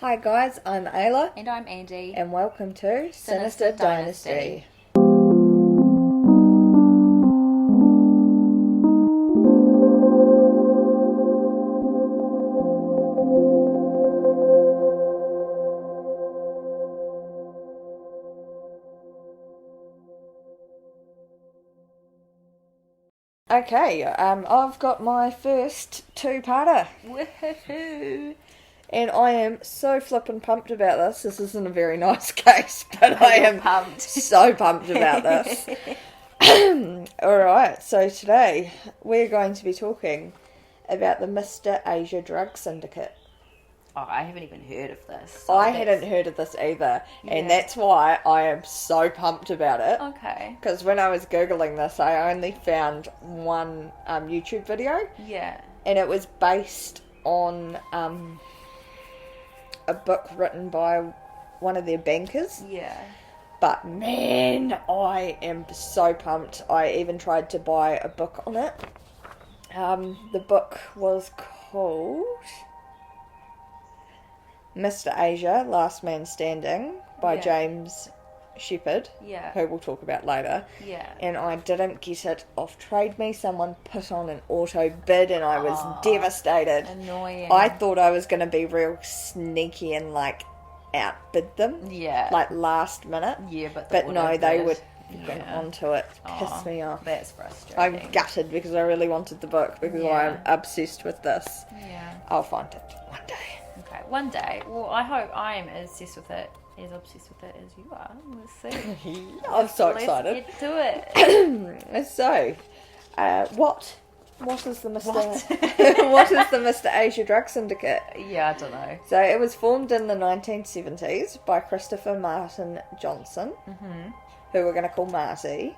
Hi guys, I'm Ayla. And I'm Andy. And welcome to Sinister Dynasty. Okay, I've got my first two-parter. Woohoo! And I am so flippin' pumped about this. This isn't a very nice case, but I am pumped. So pumped about this. Alright, so today we're going to be talking about the Mr. Asia drug syndicate. Oh, I haven't even heard of this. So I hadn't heard of this either, and that's why I am so pumped about it. Okay. Because when I was Googling this, I only found one YouTube video. Yeah. And it was based on a book written by one of their bankers. Yeah. But man, I am so pumped. I even tried to buy a book on it. The book was called Mr. Asia, Last Man Standing by James Shepherd, who we'll talk about later. Yeah. And I didn't get it off Trade Me. Someone put on an auto bid and I was devastated. Annoying. I thought I was going to be real sneaky and outbid them. Yeah. Last minute. Yeah, but no, they would get onto it. Piss me off. That's frustrating. I'm gutted because I really wanted the book because I'm obsessed with this. Yeah. I'll find it one day. Okay, one day. Well, I hope I am as obsessed with it as you are. Let's see. I'm so excited. Let's get to it. So, what is the Mr. what is the Mr. Asia drug syndicate? Yeah, I don't know. So it was formed in the 1970s by Christopher Martin Johnson, who we're going to call Marty,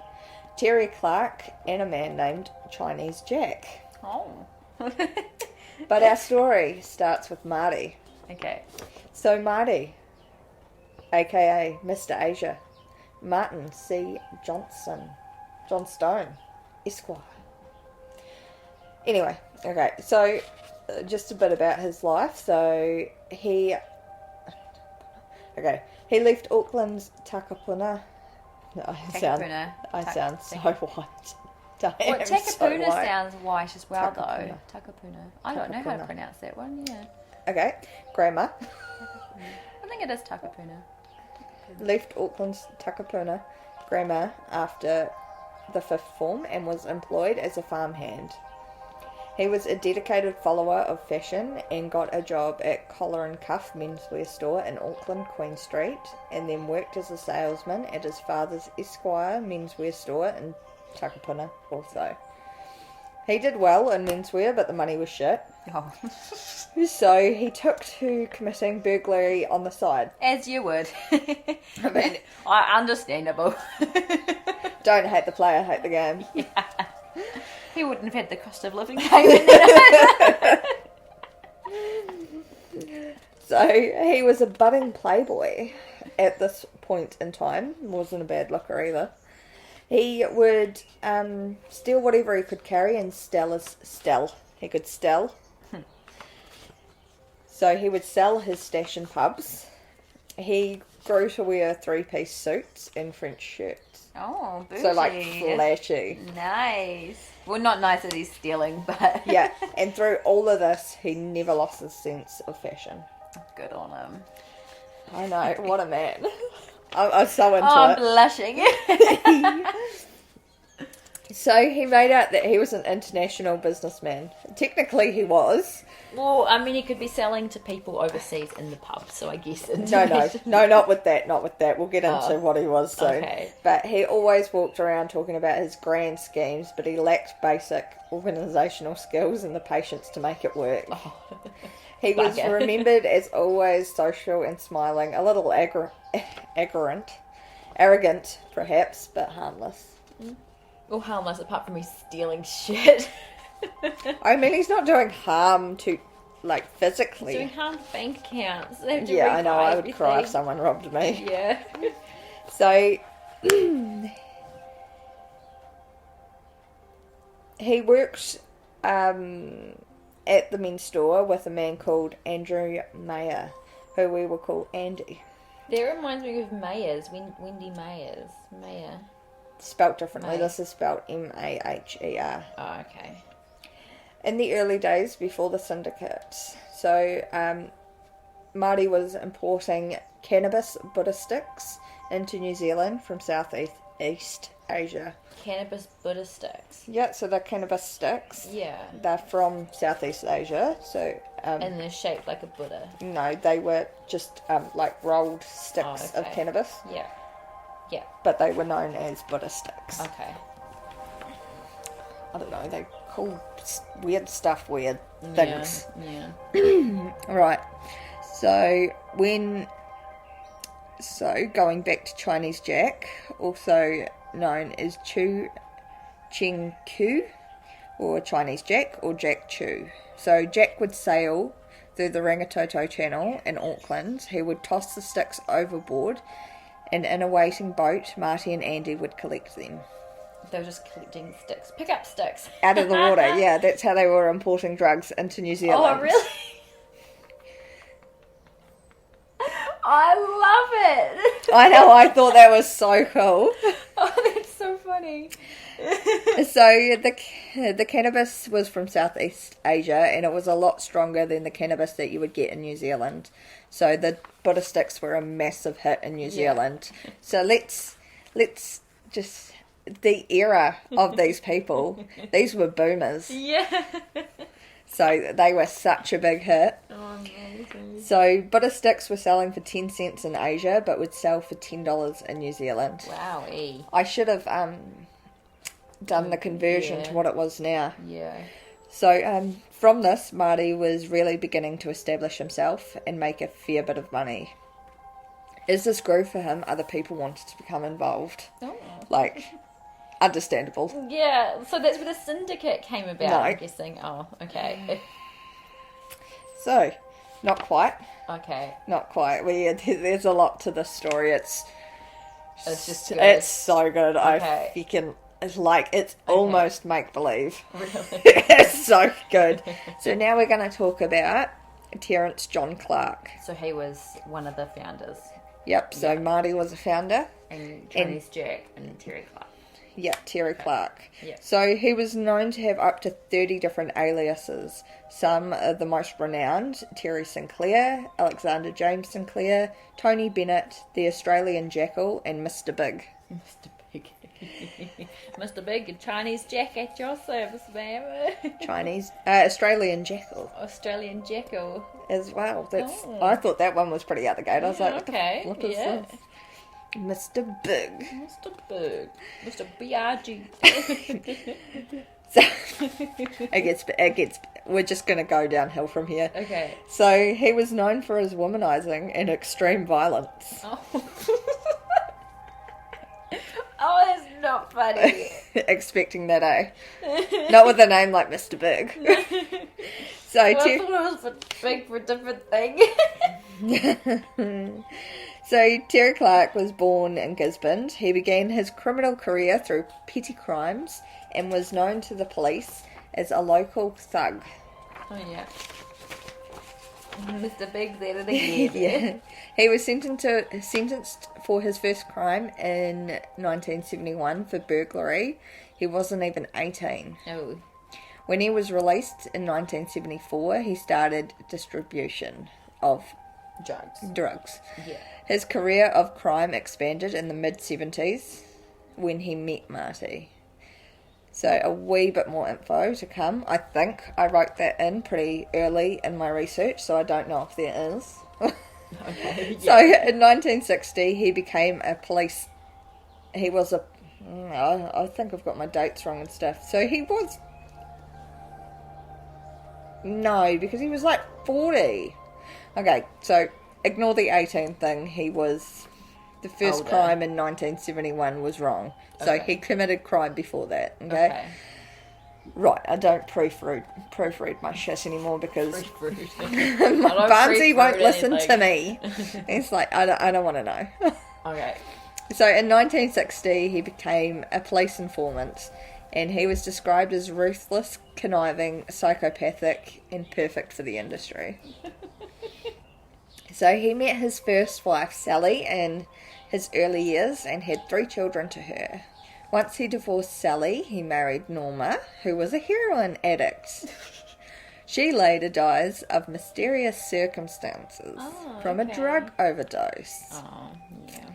Terry Clark, and a man named Chinese Jack. Oh. But our story starts with Marty. Okay. So Marty, aka Mr. Asia, Martin C. Johnstone, Esquire. Anyway, okay, so just a bit about his life. So he left Auckland's Takapuna. No, I sound so white. Takapuna sounds white as well, though. Takapuna. I don't know how to pronounce that one, Okay, grammar. I think it is Takapuna. Left Auckland's Takapuna grammar after the fifth form and was employed as a farmhand. He was a dedicated follower of fashion and got a job at Collar and Cuff menswear store in Auckland, Queen Street, and then worked as a salesman at his father's Esquire menswear store in Takapuna also. He did well in menswear, but the money was shit. Oh. So he took to committing burglary on the side. As you would. Understandable. Don't hate the player, hate the game. Yeah. He wouldn't have had the cost of living payment. So he was a budding playboy at this point in time. Wasn't a bad looker either. He would steal whatever he could carry and sell. He could sell. So he would sell his stash in pubs. He grew to wear three-piece suits and French shirts. Oh, bougie. So flashy. Nice. Well, not nice that he's stealing, but... Yeah, and through all of this, he never lost his sense of fashion. Good on him. I know, what a man. I'm so into I'm it. blushing. So he made out that he was an international businessman. Technically he was. Well, I mean, he could be selling to people overseas in the pub, so I guess... No, not with that. We'll get into what he was soon. Okay. But he always walked around talking about his grand schemes, but he lacked basic organisational skills and the patience to make it work. Oh. He was remembered as always social and smiling, a little arrogant perhaps, but harmless. Well, harmless apart from me stealing shit. I mean, he's not doing harm to, physically. He's doing harm to bank accounts. Yeah, I know, I would cry if someone robbed me. Yeah. So, he worked at the men's store with a man called Andrew Mayer, who we will call Andy. That reminds me of Mayers, Wendy Mayers. Mayer. Spelt differently. May. This is spelled Maher. Oh, okay. In the early days before the Syndicate, so Māori was importing cannabis Buddha sticks into New Zealand from Southeast Asia. Cannabis Buddha sticks. Yeah, so they're cannabis sticks. Yeah. They're from Southeast Asia, so... and they're shaped like a Buddha. No, they were just like rolled sticks of cannabis. Yeah. Yeah. But they were known as Buddha sticks. Okay. I don't know, they call weird stuff weird things. Yeah. Right. So going back to Chinese Jack, also known as Chu Ching Ku, or Chinese Jack, or Jack Chu. So Jack would sail through the Rangitoto Channel in Auckland. He would toss the sticks overboard, and in a waiting boat, Marty and Andy would collect them. They were just collecting sticks. Pick up sticks. Out of the water, yeah. That's how they were importing drugs into New Zealand. Oh, really? I love it. I know, I thought that was so cool. Oh, that's so funny. So the cannabis was from Southeast Asia, and it was a lot stronger than the cannabis that you would get in New Zealand. So the Buddha sticks were a massive hit in New Zealand. So let's just, the era of these people, these were boomers. Yeah. So they were such a big hit. Oh, amazing. So Buddha sticks were selling for 10 cents in Asia, but would sell for $10 in New Zealand. Wow, I should have done the conversion to what it was now. Yeah. So from this, Marty was really beginning to establish himself and make a fair bit of money. As this grew for him, other people wanted to become involved. Oh. Like, understandable. Yeah, so that's where the Syndicate came about, No. I'm guessing. Oh, okay. So, not quite. Okay. Not quite. There's a lot to this story. It's just good. It's so good. Okay. It's almost make-believe. Really? It's so good. So now we're going to talk about Terence John Clark. So he was one of the founders. Yep, so Yeah. Marty was a founder. And Chinese Jack and Terry Clark. Yeah, Terry Clark. Yeah. So he was known to have up to 30 different aliases. Some of the most renowned: Terry Sinclair, Alexander James Sinclair, Tony Bennett, the Australian Jackal, and Mr. Big. Mr. Big. Mr. Big, Chinese Jack at your service, ma'am. Australian Jackal Australian Jackal. as well. Oh. I thought that one was pretty out the gate. I was like, what okay. the flip is Yeah. this? Mr. Big. Mr. Big. Mr. B.I.G. So, we're just going to go downhill from here. Okay. So he was known for his womanizing and extreme violence. Oh. Oh, that's not funny. Expecting that, eh? Not with a name like Mr. Big. So, I thought it was big for a different thing. So Terry Clark was born in Gisborne. He began his criminal career through petty crimes and was known to the police as a local thug. Oh, yeah. Mr. Big's at it again. Yeah. He was sentenced for his first crime in 1971 for burglary. He wasn't even 18. Oh. When he was released in 1974, he started distribution of drugs. Yeah. His career of crime expanded in the mid-70s when he met Marty. So a wee bit more info to come. I think I wrote that in pretty early in my research, so I don't know if there is. Okay. So in 1960, he became a police... I think I've got my dates wrong and stuff. So he was... No, because he was like 40. Okay, so ignore the 18 thing. He was... The first Older. crime in 1971 was wrong. So Okay. he committed crime before that, okay? Right, I don't proofread my shit anymore because my Barnsey won't listen to me. It's like, I don't want to know. Okay. So in 1960, he became a police informant, and he was described as ruthless, conniving, psychopathic, and perfect for the industry. So he met his first wife, Sally, in his early years and had 3 children to her. Once he divorced Sally, he married Norma, who was a heroin addict. She later dies of mysterious circumstances from a drug overdose. Oh, yeah.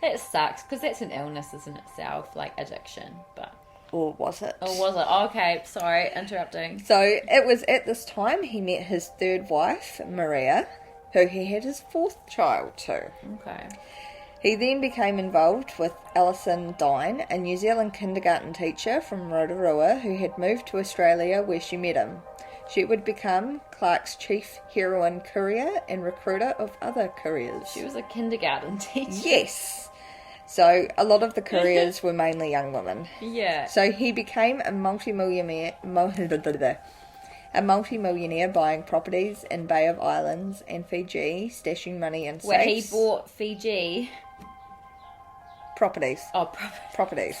That sucks, because that's an illness in itself, like addiction, but... Or was it? Or was it? Okay, sorry, interrupting. So it was at this time he met his 3rd wife, Maria, who he had his 4th child to. Okay. He then became involved with Alison Dine, a New Zealand kindergarten teacher from Rotorua who had moved to Australia where she met him. She would become Clark's chief heroin courier and recruiter of other couriers. She was a kindergarten teacher. Yes. So a lot of the couriers were mainly young women. Yeah. So he became a multi-millionaire buying properties in Bay of Islands and Fiji, stashing money in safes. Where he bought Fiji. Properties. Oh, Properties.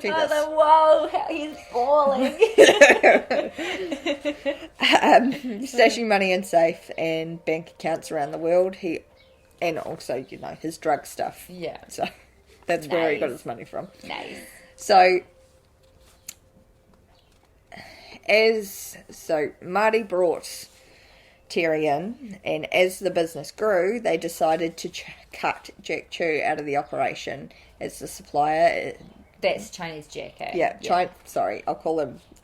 Whoa, how he's balling. Stashing money in safe and bank accounts around the world. And also, his drug stuff. Yeah. So that's where he got his money from. Nice. So Marty brought Terry in, and as the business grew, they decided to cut Jack Chu out of the operation as the supplier. That's Chinese Jack, eh? Yeah. Sorry,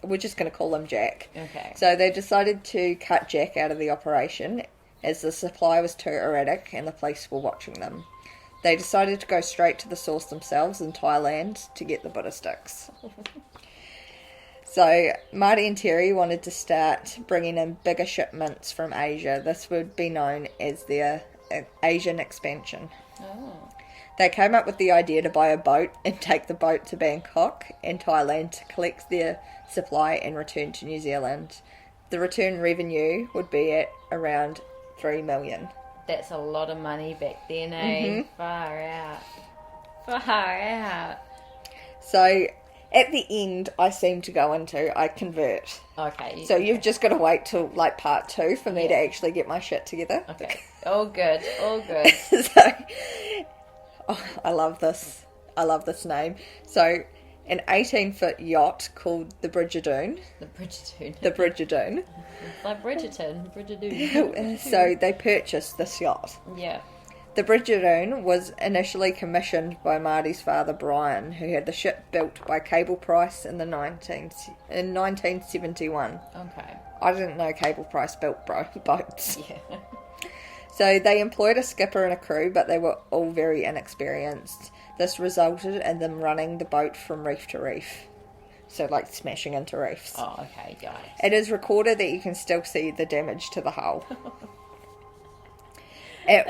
we're just going to call him Jack. Okay. So they decided to cut Jack out of the operation as the supply was too erratic and the police were watching them. They decided to go straight to the source themselves in Thailand to get the Buddha sticks. So Marty and Terry wanted to start bringing in bigger shipments from Asia. This would be known as their Asian expansion. Oh. They came up with the idea to buy a boat and take the boat to Bangkok and Thailand to collect their supply and return to New Zealand. The return revenue would be at around 3 million. That's a lot of money back then, eh? Mm-hmm. Far out. So at the end, I seem to go into, I convert. Okay. So you've just got to wait till part 2 for me to actually get my shit together. Okay. All good. I love this. I love this name. So an 18-foot yacht called the Bridgerdoon. The Bridgerdoon. Like Bridgerdoon. So they purchased this yacht. Yeah. The Bridgerdoon was initially commissioned by Marty's father Brian, who had the ship built by Cable Price in 1971. Okay. I didn't know Cable Price built boats. Yeah. So they employed a skipper and a crew, but they were all very inexperienced. This resulted in them running the boat from reef to reef. So, like, smashing into reefs. Oh, okay, guys. It is recorded that you can still see the damage to the hull. At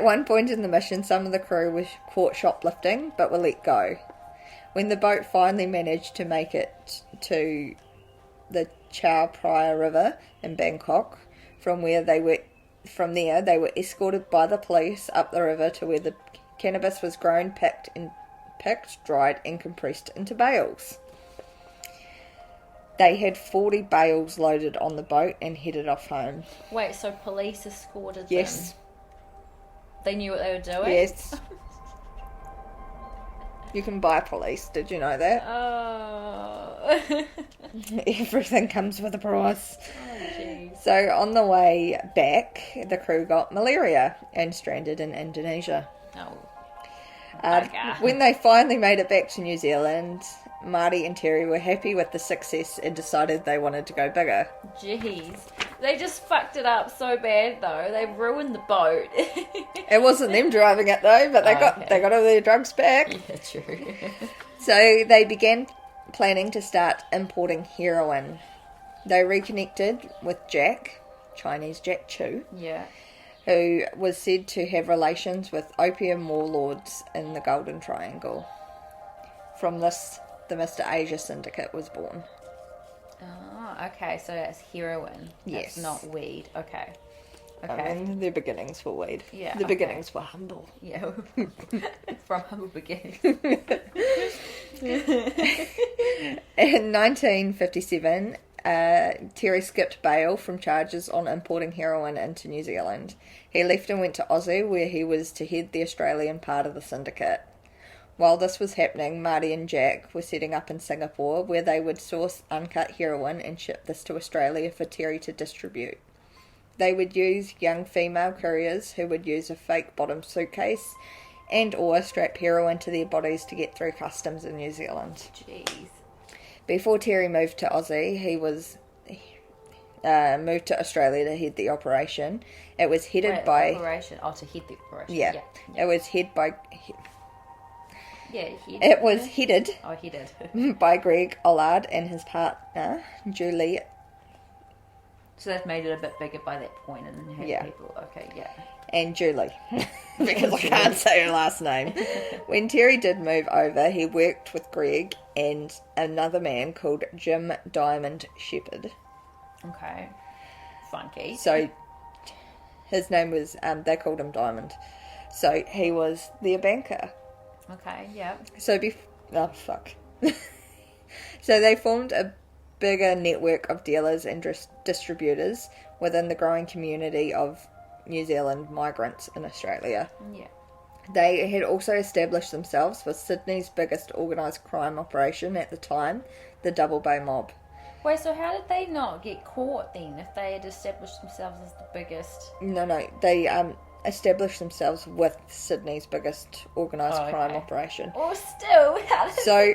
one point in the mission, some of the crew were caught shoplifting, but were let go. When the boat finally managed to make it to the Chao Phraya River in Bangkok, from there they were escorted by the police up the river to where the cannabis was grown, picked, dried, and compressed into bales. They had 40 bales loaded on the boat and headed off home. Wait, so police escorted them? Yes. They knew what they were doing? Yes. You can buy police, did you know that? Oh. Everything comes with a price. Oh, jeez. So on the way back, the crew got malaria and stranded in Indonesia. Oh. When they finally made it back to New Zealand, Marty and Terry were happy with the success and decided they wanted to go bigger. Jeez. They just fucked it up so bad, though. They ruined the boat. It wasn't them driving it, though, but they got all their drugs back. Yeah, true. So they began planning to start importing heroin. They reconnected with Jack, Chinese Jack Chu, who was said to have relations with opium warlords in the Golden Triangle. From this, the Mr. Asia Syndicate was born. Oh, okay, so that's heroin. Yes. That's not weed. Okay. I mean, their beginnings were weed. Yeah. The beginnings were humble. Yeah. From humble beginnings. In 1957, Terry skipped bail from charges on importing heroin into New Zealand. He left and went to Aussie, where he was to head the Australian part of the syndicate. While this was happening, Marty and Jack were setting up in Singapore, where they would source uncut heroin and ship this to Australia for Terry to distribute. They would use young female couriers who would use a fake bottom suitcase and or strap heroin to their bodies to get through customs in New Zealand. Jeez. Before Terry moved to Aussie, he was moved to Australia to head the operation. It was headed by... Operation? Oh, to head the operation. Yeah. It was headed by... Yeah, It was headed Oh, headed. by Greg Ollard and his partner, Julie. So they've made it a bit bigger by that point and had people... Okay, yeah. And Julie, because I can't say her last name. When Terry did move over, he worked with Greg and another man called Jim Diamond Shepherd. Okay. Funky. So his name was, they called him Diamond. So he was their banker. Okay, yeah. So So they formed a bigger network of dealers and distributors within the growing community of New Zealand migrants in Australia. Yeah. They had also established themselves with Sydney's biggest organised crime operation at the time, the Double Bay Mob. Wait, so how did they not get caught then if they had established themselves as the biggest? No, they established themselves with Sydney's biggest organised crime operation. Or still, how did So,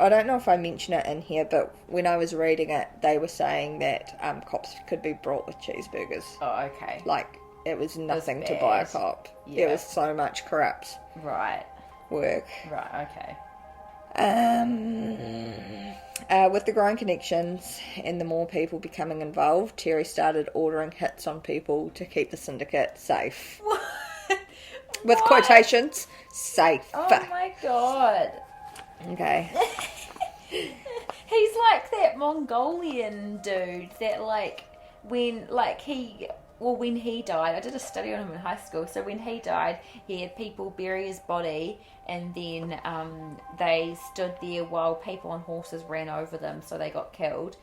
I don't know if I mention it in here, but when I was reading it, they were saying that cops could be brought with cheeseburgers. Oh, okay. Like, it was nothing to bad. buy a cop. Yeah. It was so much corrupt Right. work. Right, okay. With the growing connections and the more people becoming involved, Terry started ordering hits on people to keep the syndicate safe. With quotations, safe. Oh my god. Okay. He's like that Mongolian dude that when he died, I did a study on him in high school. So when he died, he had people bury his body, and then they stood there while people on horses ran over them, so they got killed,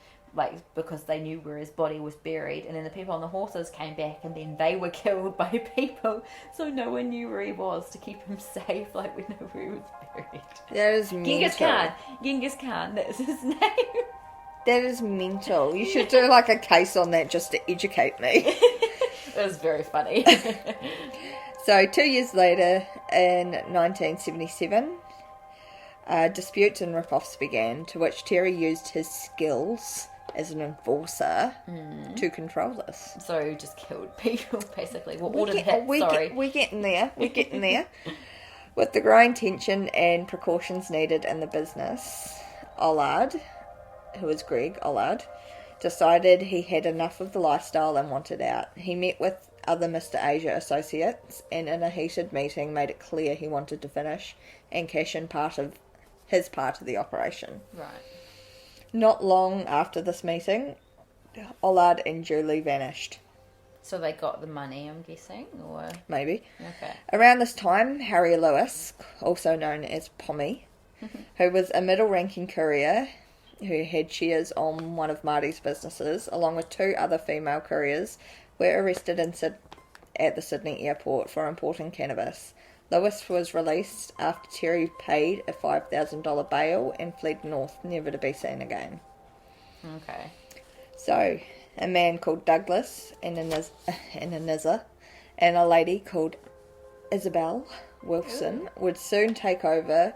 because they knew where his body was buried. And then the people on the horses came back, and then they were killed by people, so no one knew where he was to keep him safe. We know where he was buried. That is mental. Genghis Khan, that's his name. That is mental. You should do a case on that just to educate me. It was very funny. So 2 years later, in 1977, disputes and rip-offs began, to which Terry used his skills as an enforcer to control this. So just killed people, basically. We're getting there. We're getting there. With the growing tension and precautions needed in the business, Ollard, who was Greg Ollard, decided he had enough of the lifestyle and wanted out. He met with other Mr. Asia associates and in a heated meeting made it clear he wanted to finish and cash in his part of the operation. Right. Not long after this meeting, Ollard and Julie vanished. So they got the money, I'm guessing, or... Maybe. Okay. Around this time, Harry Lewis, also known as Pommy, who was a middle-ranking courier who had shares on one of Marty's businesses, along with 2 other female couriers, were arrested at the Sydney airport for importing cannabis. Lewis was released after Terry paid a $5,000 bail and fled north, never to be seen again. Okay. So, a man called Douglas and a nizzer and a lady called Isabel Wilson would soon take over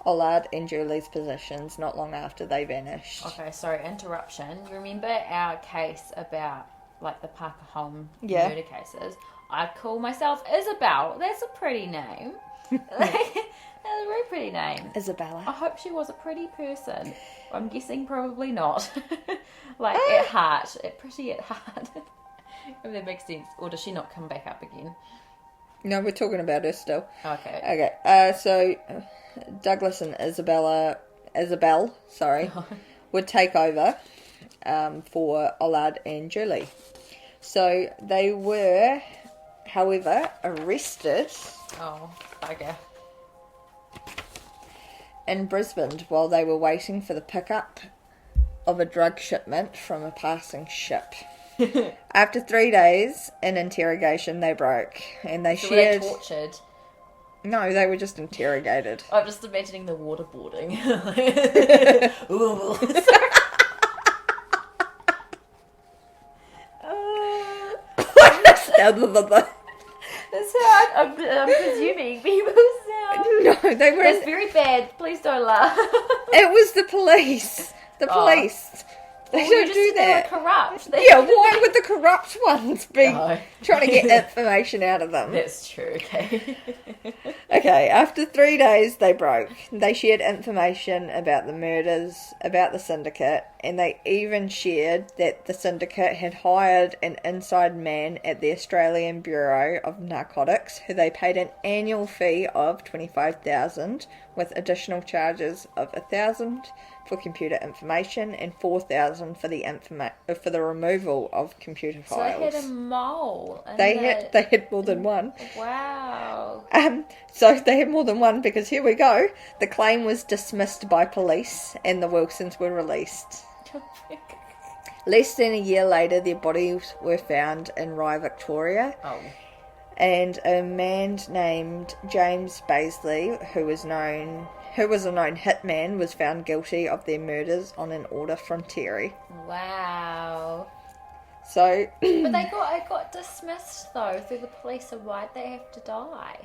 Ollard and Julie's positions not long after they vanished. Okay, sorry, interruption. You remember our case about, the Parker Home murder cases? I call myself Isabel. That's a pretty name. That's a very pretty name. Isabella. I hope she was a pretty person. I'm guessing probably not. At heart. Pretty at heart. If that makes sense. Or does she not come back up again? No, we're talking about her still. Okay. Okay. So Douglas and Isabel, would take over for Ollard and Julie. So they were, however, arrested. Oh, bugger. In Brisbane while they were waiting for the pickup of a drug shipment from a passing ship. After 3 days in interrogation, they broke, and they So shared. were they tortured? No, they were just interrogated. I'm just imagining the waterboarding. Ooh. That's how I'm presuming people sound. No, they were. That's very bad. Please don't laugh. It was the police. The police. They Well, don't do that. They were corrupt. Yeah, why would the corrupt ones be No. trying to get information out of them? That's true, okay. Okay, after 3 days, they broke. They shared information about the murders, about the Syndicate, and they even shared that the Syndicate had hired an inside man at the Australian Bureau of Narcotics, who they paid an annual fee of $25,000, with additional charges of $1,000 for computer information and $4,000 for the removal of computer files. So they had a mole. They had more than one. Wow. So they had more than one because here we go. The claim was dismissed by police and the Wilsons were released. Less than a year later, their bodies were found in Rye, Victoria. Oh. And a man named James Baisley, who was a known hitman, was found guilty of their murders on an order from Terry. Wow. So, But it got dismissed though through the police, so why'd they have to die?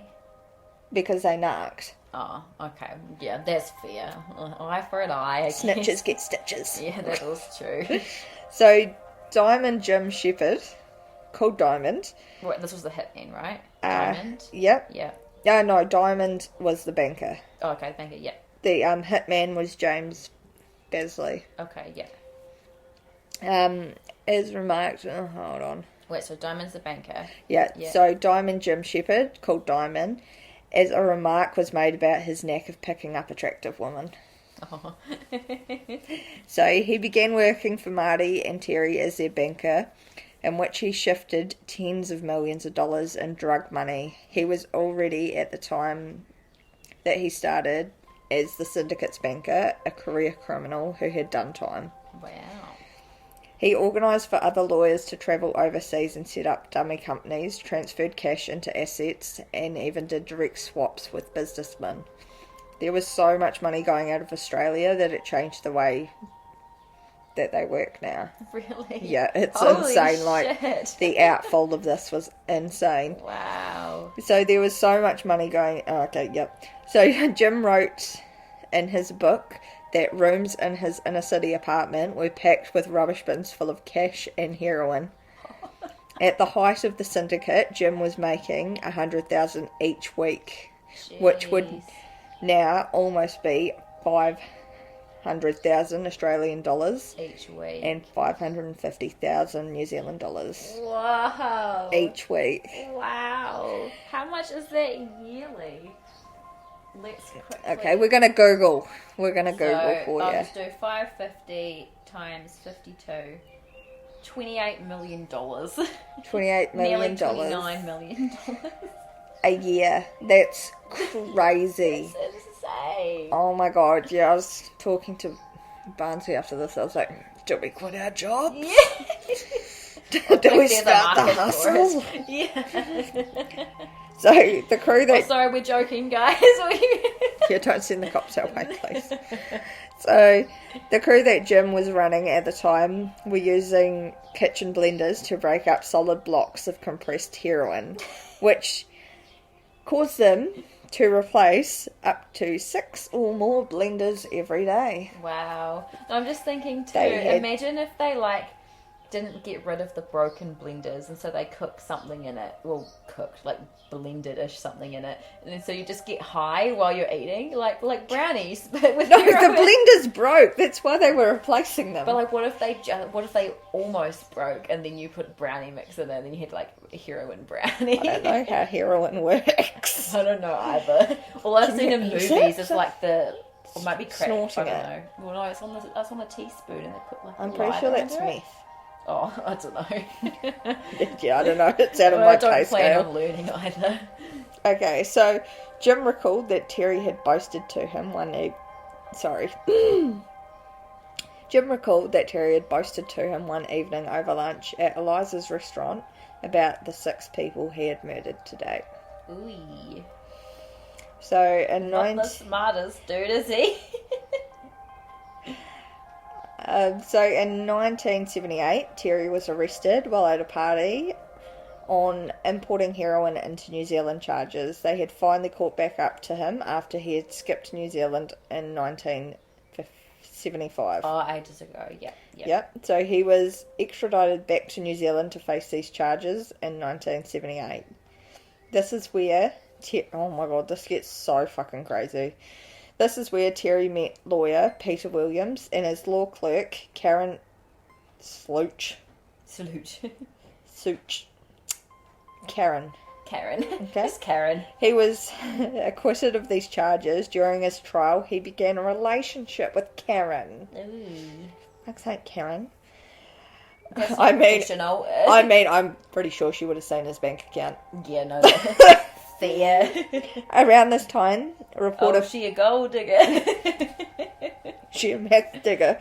because they narked. Oh, okay. Yeah, that's fair. Eye for an eye. Snitches get stitches. Yeah, that was true. So, Diamond Jim Shepherd, called Diamond. Wait, this was the hitman, right? Diamond? Yep. Yeah. No, Diamond was the banker. Oh, okay, thank you. Yeah. The hitman was James Baisley. Okay, yeah. As remarked, hold on. Wait, so Diamond's the banker. Yeah, Yeah. so Diamond Jim Shepherd, called Diamond, as a remark was made about his knack of picking up attractive women. Oh. So he began working for Marty and Terry as their banker, in which he shifted tens of millions of dollars in drug money. He was already, at the time that he started, as the Syndicate's banker, a career criminal who had done time. Wow. He organised for other lawyers to travel overseas and set up dummy companies, transferred cash into assets, and even did direct swaps with businessmen. There was so much money going out of Australia that it changed the way that they work now. Really? Yeah, it's Holy insane. shit. Like, the outfall of this was insane. Wow. So there was so much money going... Oh, okay, yep. So Jim wrote in his book that rooms in his inner city apartment were packed with rubbish bins full of cash and heroin. At the height of the Syndicate, Jim was making $100,000 each week, which would Jeez. now almost be 500,000 Australian dollars Each week. and 550,000 New Zealand dollars Wow. each week. Wow. How much is that yearly? Let's quickly... Okay, we're going to Google. We're going to Google for I'll you. just do 550 times 52. $28 million. $28 million. Nearly $29 million. A year. That's crazy. That's insane. Oh my god, yeah, I was talking to Barnsley after this. I was like, do we quit our jobs? Yeah. Do Like we there's a start the market for hustle? it. Yeah. So, the crew Oh, that... sorry, we're joking, guys. Yeah, don't send the cops our way, please. So, the crew that Jim was running at the time were using kitchen blenders to break up solid blocks of compressed heroin, which caused them to replace up to 6 or more blenders every day. Wow. I'm just thinking too, They had- imagine if they didn't get rid of the broken blenders and so they cooked something in it. Well, cooked, blended-ish something in it. And then so you just get high while you're eating, like brownies, but with No, heroin. the blenders broke. That's why they were replacing them. But what if they almost broke and then you put brownie mix in it and then you had a heroin brownie? I don't know how heroin works. I don't know either. All I've seen in you movies use is it? or might be crack. Snorting I don't it. know. Well, no, it's on a teaspoon and they put I'm a pretty lighter sure that's under it. meth. Oh, I don't know. Yeah, I don't know. It's out of Well, my I don't pay plan scale. on learning either. Okay, so Jim recalled that Terry had boasted to him one evening. Sorry. Jim recalled that Terry had boasted to him one evening over lunch at Eliza's restaurant about the 6 people he had murdered to date. Ooh. So Not the smartest dude, is he? So in 1978, Terry was arrested while at a party on importing heroin into New Zealand charges. They had finally caught back up to him after he had skipped New Zealand in 1975. Oh, ages ago, yeah. Yep. So he was extradited back to New Zealand to face these charges in 1978. This is where... oh my god, this gets so fucking crazy. This is where Terry met lawyer Peter Williams and his law clerk Karen Sluch. Karen. Okay. Just Karen. He was acquitted of these charges. During his trial, he began a relationship with Karen. Ooh. Fuck's sake, Karen. That's I mean, professional. I'm pretty sure she would have seen his bank account. Yeah, no. Fair. Around this time, a reporter... Oh, she a gold digger. She a meth digger.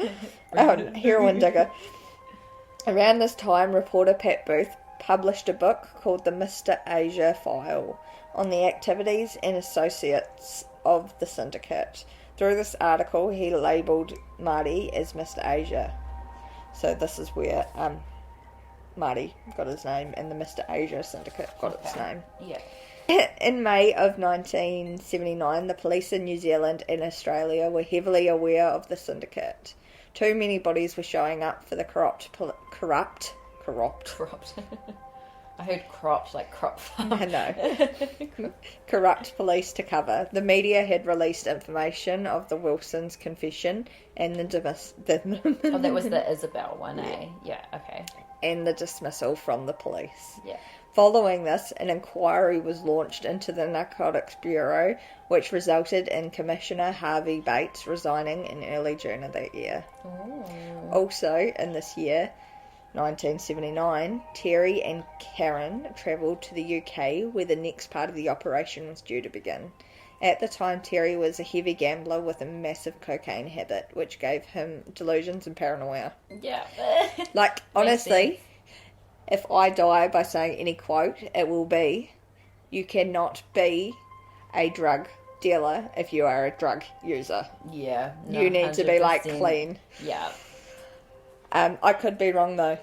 Heroin digger. Around this time, reporter Pat Booth published a book called The Mr. Asia File on the activities and associates of the Syndicate. Through this article, he labelled Marty as Mr. Asia. So this is where Marty got his name and the Mr. Asia Syndicate got its name. Yeah. In May of 1979, the police in New Zealand and Australia were heavily aware of the syndicate. Too many bodies were showing up for the corrupt. I heard cropped, like crop farm. I know. Corrupt police to cover. The media had released information of the Wilsons' confession and Oh, that was the Isabel one, eh? Yeah, okay. And the dismissal from the police. Yeah. Following this, an inquiry was launched into the Narcotics Bureau, which resulted in Commissioner Harvey Bates resigning in early June of that year. Ooh. Also, in this year, 1979, Terry and Karen travelled to the UK, where the next part of the operation was due to begin. At the time, Terry was a heavy gambler with a massive cocaine habit, which gave him delusions and paranoia. Yeah. Like, honestly... If I die by saying any quote, it will be, you cannot be a drug dealer if you are a drug user. Yeah. No, you need 100%. To be, like, clean. Yeah. I could be wrong, though,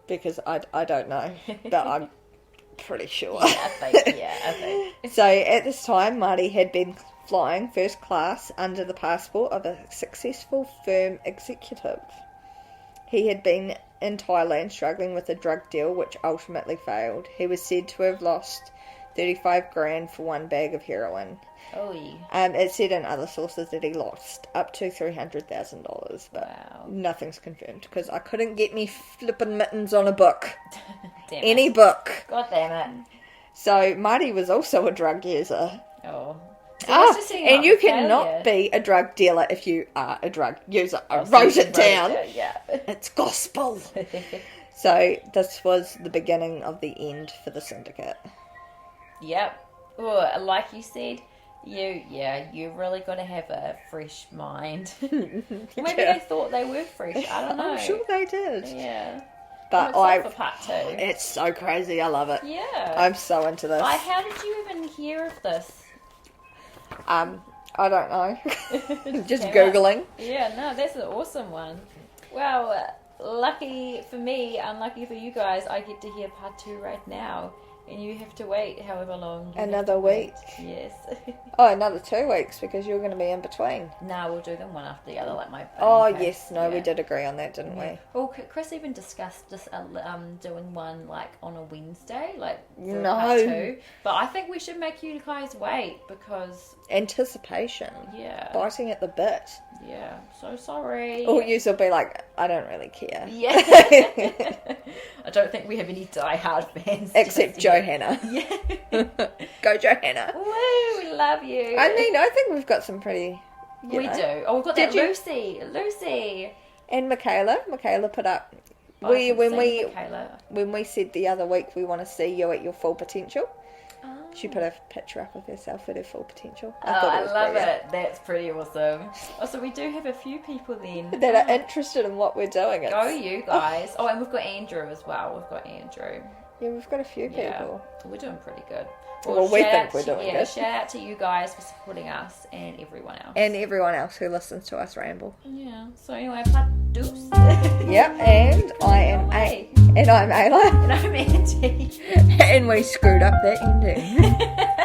because I don't know, but I'm pretty sure. I think. So, at this time, Marty had been flying first class under the passport of a successful firm executive. He had been in Thailand struggling with a drug deal which ultimately failed. He was said to have lost 35 grand for one bag of heroin. Oh, it said in other sources that he lost up to $300,000, but wow. Nothing's confirmed because I couldn't get me flippin' mittens on a book. Damn Any it. book. God damn it. So Marty was also a drug user. Oh. So and you cannot be a drug dealer if you are a drug user. I so wrote it down. Yeah. It's gospel. So this was the beginning of the end for the syndicate. Yep. Oh, like you said, you really got to have a fresh mind. Maybe they thought they were fresh. I don't know. I'm sure they did. Yeah. But for part 2. It's so crazy. I love it. Yeah. I'm so into this. How did you even hear of this? I don't know. Just Googling. Yeah, no, that's an awesome one. Well, lucky for me, unlucky for you guys, I get to hear part 2 right now. And you have to wait however long. Another week? Yes. Oh, another 2 weeks because you're going to be in between. No, we'll do them one after the other, like my... yes. No, we did agree on that, didn't we? Well, Chris even discussed just doing one, like, on a Wednesday, like, for no. part 2. But I think we should make you guys wait because... Anticipation. Yeah. Biting at the bit. Yeah. So sorry. Or you will be like, I don't really care. Yeah. I don't think we have any die-hard fans. Except Johanna. Yeah. Go Johanna. Woo, we love you. I mean, I think we've got some pretty... We do. Oh, we've got that Lucy. And Michaela. Michaela put up... when we said the other week we want to see you at your full potential. She put a picture up of herself at her full potential. I thought love brilliant. it. That's pretty awesome. Oh, so we do have a few people then. That are interested in what we're doing. Go you guys. Oh, and we've got Andrew as well. We've got Andrew. Yeah, we've got a few people. Yeah, we're doing pretty good. Well, we shout think out we're to- doing yeah, good. shout out to you guys for supporting us and everyone else. And everyone else who listens to us ramble. Yeah. So anyway, Padoos. Yep, and I am Away. and I'm Ayla. And I'm Andy. And we screwed up that ending.